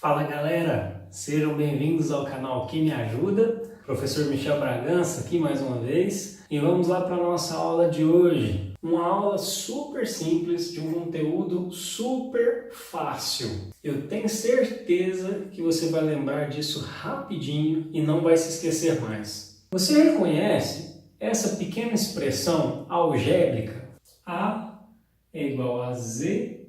Fala galera, sejam bem-vindos ao canal Que Me Ajuda, professor Michel Bragança aqui mais uma vez e vamos lá para a nossa aula de hoje. Uma aula super simples, de um conteúdo super fácil. Eu tenho certeza que você vai lembrar disso rapidinho e não vai se esquecer mais. Você reconhece essa pequena expressão algébrica? A é igual a Z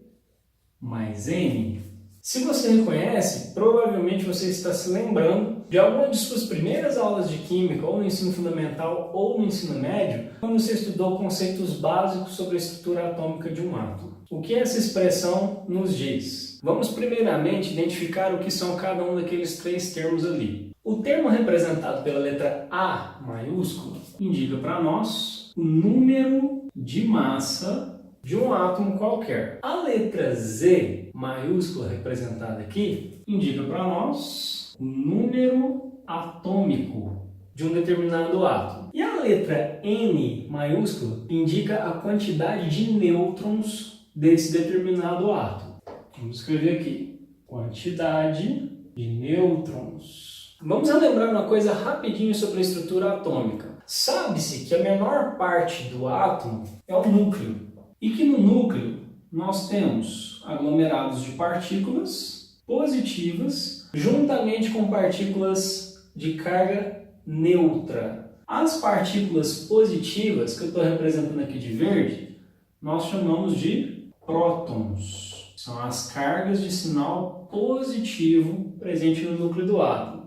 mais N? Se você reconhece, provavelmente você está se lembrando de alguma de suas primeiras aulas de Química, ou no ensino fundamental ou no ensino médio, quando você estudou conceitos básicos sobre a estrutura atômica de um átomo. O que essa expressão nos diz? Vamos primeiramente identificar o que são cada um daqueles três termos ali. O termo representado pela letra A maiúscula indica para nós o número de massa de um átomo qualquer. A letra Z maiúscula representada aqui indica para nós o número atômico de um determinado átomo. E a letra N maiúscula indica a quantidade de nêutrons desse determinado átomo. Vamos escrever aqui: quantidade de nêutrons. Vamos relembrar uma coisa rapidinho sobre a estrutura atômica. Sabe-se que a menor parte do átomo é o núcleo. E que no núcleo nós temos aglomerados de partículas positivas juntamente com partículas de carga neutra. As partículas positivas, que eu estou representando aqui de verde, nós chamamos de prótons. São as cargas de sinal positivo presentes no núcleo do átomo.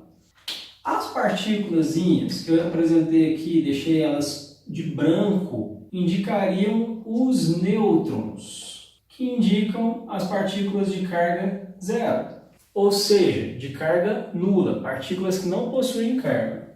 As partículazinhas que eu representei aqui, deixei elas de branco, indicariam os nêutrons, que indicam as partículas de carga zero, ou seja, de carga nula, partículas que não possuem carga.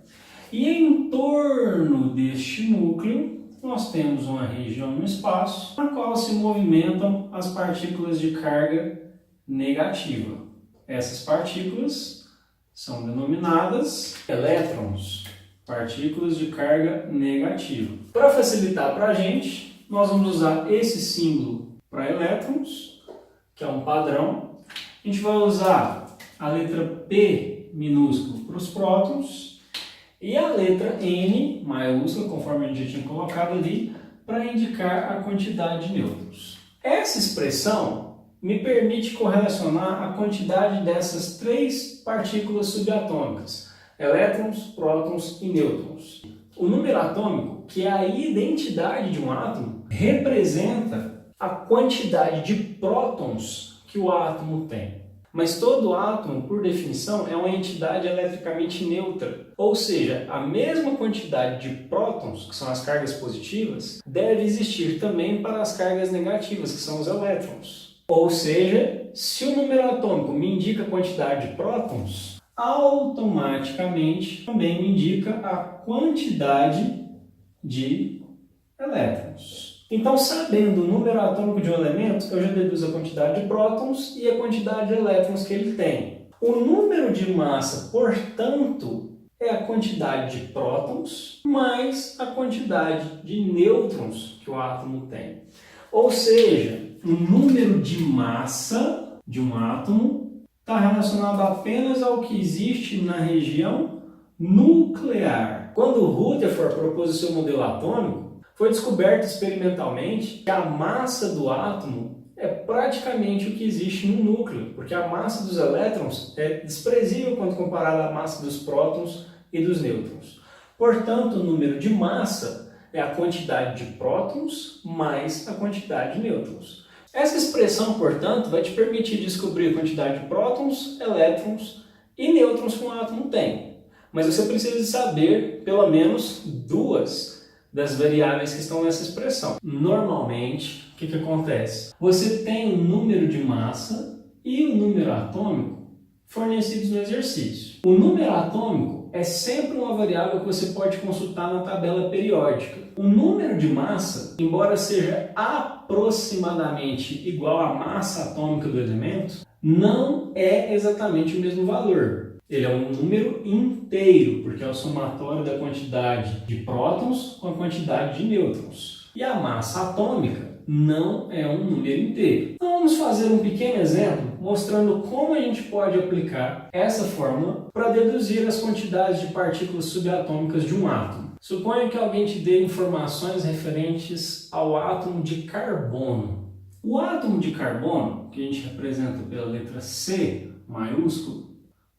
E em torno deste núcleo, nós temos uma região no espaço na qual se movimentam as partículas de carga negativa. Essas partículas são denominadas elétrons, partículas de carga negativa. Para facilitar para a gente, nós vamos usar esse símbolo para elétrons, que é um padrão. A gente vai usar a letra P minúscula para os prótons e a letra N maiúscula, conforme a gente já tinha colocado ali, para indicar a quantidade de nêutrons. Essa expressão me permite correlacionar a quantidade dessas três partículas subatômicas: elétrons, prótons e nêutrons. O número atômico, que é a identidade de um átomo, representa a quantidade de prótons que o átomo tem. Mas todo átomo, por definição, é uma entidade eletricamente neutra. Ou seja, a mesma quantidade de prótons, que são as cargas positivas, deve existir também para as cargas negativas, que são os elétrons. Ou seja, se o número atômico me indica a quantidade de prótons, automaticamente também me indica a quantidade de elétrons. Então, sabendo o número atômico de um elemento, eu já deduzo a quantidade de prótons e a quantidade de elétrons que ele tem. O número de massa, portanto, é a quantidade de prótons mais a quantidade de nêutrons que o átomo tem. Ou seja, o número de massa de um átomo está relacionado apenas ao que existe na região nuclear. Quando Rutherford propôs o seu modelo atômico, foi descoberto experimentalmente que a massa do átomo é praticamente o que existe no núcleo, porque a massa dos elétrons é desprezível quando comparada à massa dos prótons e dos nêutrons. Portanto, o número de massa é a quantidade de prótons mais a quantidade de nêutrons. Essa expressão, portanto, vai te permitir descobrir a quantidade de prótons, elétrons e nêutrons que um átomo tem. Mas você precisa saber pelo menos duas das variáveis que estão nessa expressão. Normalmente, o que acontece? Você tem o número de massa e o número atômico fornecidos no exercício. O número atômico é sempre uma variável que você pode consultar na tabela periódica. O número de massa, embora seja aproximadamente igual à massa atômica do elemento, não é exatamente o mesmo valor. Ele é um número inteiro, porque é o somatório da quantidade de prótons com a quantidade de nêutrons. E a massa atômica não é um número inteiro. Então vamos fazer um pequeno exemplo mostrando como a gente pode aplicar essa fórmula para deduzir as quantidades de partículas subatômicas de um átomo. Suponha que alguém te dê informações referentes ao átomo de carbono. O átomo de carbono, que a gente representa pela letra C maiúsculo,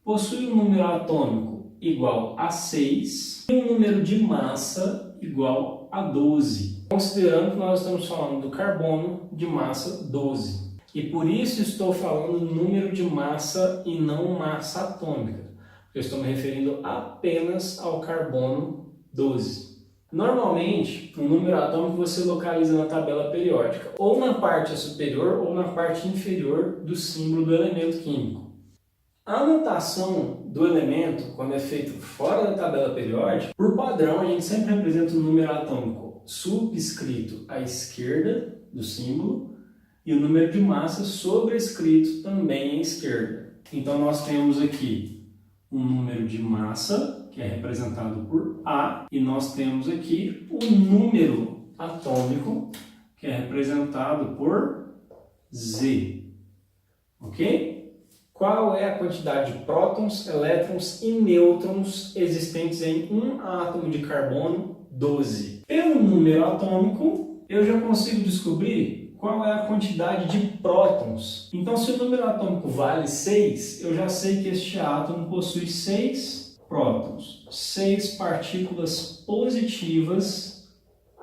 possui um número atômico igual a 6 e um número de massa igual a 12, considerando que nós estamos falando do carbono de massa 12. E por isso estou falando número de massa e não massa atômica, porque eu estou me referindo apenas ao carbono 12. Normalmente, o número atômico você localiza na tabela periódica, ou na parte superior ou na parte inferior do símbolo do elemento químico. A anotação do elemento, quando é feito fora da tabela periódica, por padrão a gente sempre representa o número atômico subscrito à esquerda do símbolo e o número de massa sobrescrito também à esquerda. Então nós temos aqui um número de massa, que é representado por A, e nós temos aqui o número atômico, que é representado por Z. Ok? Qual é a quantidade de prótons, elétrons e nêutrons existentes em um átomo de carbono 12? Pelo número atômico, eu já consigo descobrir qual é a quantidade de prótons. Então, se o número atômico vale 6, eu já sei que este átomo possui 6 prótons, 6 partículas positivas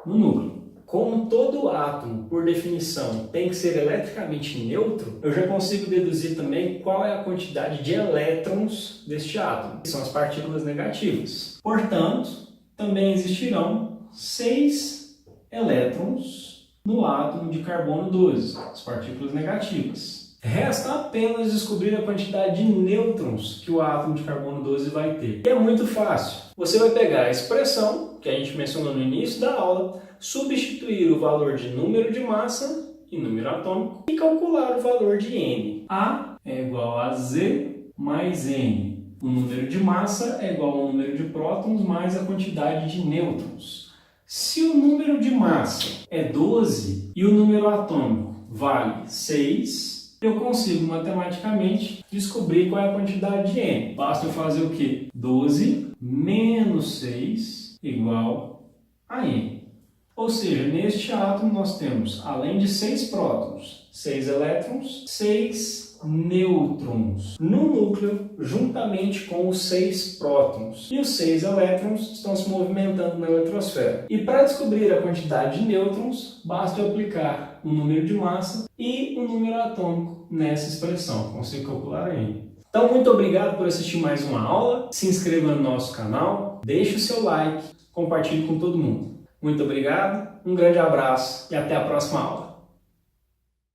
no núcleo. Como todo átomo, por definição, tem que ser eletricamente neutro, eu já consigo deduzir também qual é a quantidade de elétrons deste átomo, que são as partículas negativas. Portanto, também existirão 6 elétrons no átomo de carbono 12, as partículas negativas. Resta apenas descobrir a quantidade de nêutrons que o átomo de carbono 12 vai ter. E é muito fácil. Você vai pegar a expressão que a gente mencionou no início da aula, substituir o valor de número de massa em número atômico e calcular o valor de N. A é igual a Z mais N. O número de massa é igual ao número de prótons mais a quantidade de nêutrons. Se o número de massa é 12 e o número atômico vale 6, eu consigo matematicamente descobrir qual é a quantidade de N. Basta eu fazer o quê? 12 menos 6 igual a N. Ou seja, neste átomo nós temos, além de 6 prótons, 6 elétrons, 6 nêutrons no núcleo, juntamente com os 6 prótons. E os 6 elétrons estão se movimentando na eletrosfera. E para descobrir a quantidade de nêutrons, basta eu aplicar o número de massa e o número atômico nessa expressão. Consigo calcular N. Então, muito obrigado por assistir mais uma aula. Se inscreva no nosso canal, deixe o seu like, compartilhe com todo mundo. Muito obrigado, um grande abraço e até a próxima aula.